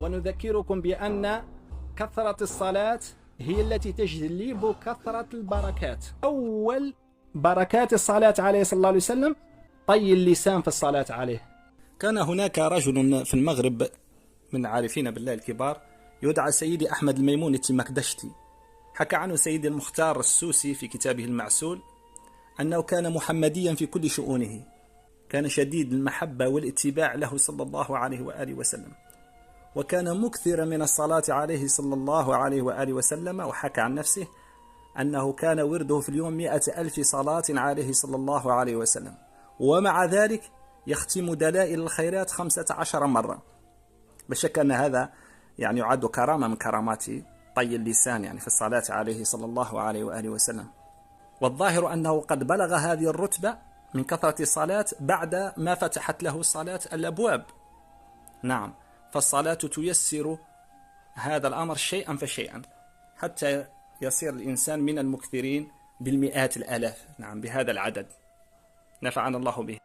ونذكركم بأن كثرة الصلاة هي التي تجلب كثرة البركات. أول بركات الصلاة عليه صلى الله عليه وسلم طي اللسان في الصلاة عليه. كان هناك رجل في المغرب من عارفين بالله الكبار يدعى سيدي أحمد الميمون التمكدشتي. حكى عنه سيدي المختار السوسي في كتابه المعسول أنه كان محمديا في كل شؤونه، كان شديد المحبة والاتباع له صلى الله عليه وآله وسلم، وكان مكثرا من الصلاة عليه صلى الله عليه وآله وسلم. وحكى عن نفسه أنه كان ورده في اليوم 100,000 صلاة عليه صلى الله عليه وسلم، ومع ذلك يختم دلائل الخيرات 15 مرة. بشك أن هذا يعني يعد كرامة من كرامات طي اللسان يعني في الصلاة عليه صلى الله عليه وآله وسلم. والظاهر أنه قد بلغ هذه الرتبة من كثرة الصلاة بعد ما فتحت له الصلاة الأبواب. نعم، فالصلاة تيسر هذا الأمر شيئا فشيئا حتى يصير الإنسان من المكثرين بالمئات الآلاف، نعم، بهذا العدد. نفعنا الله به.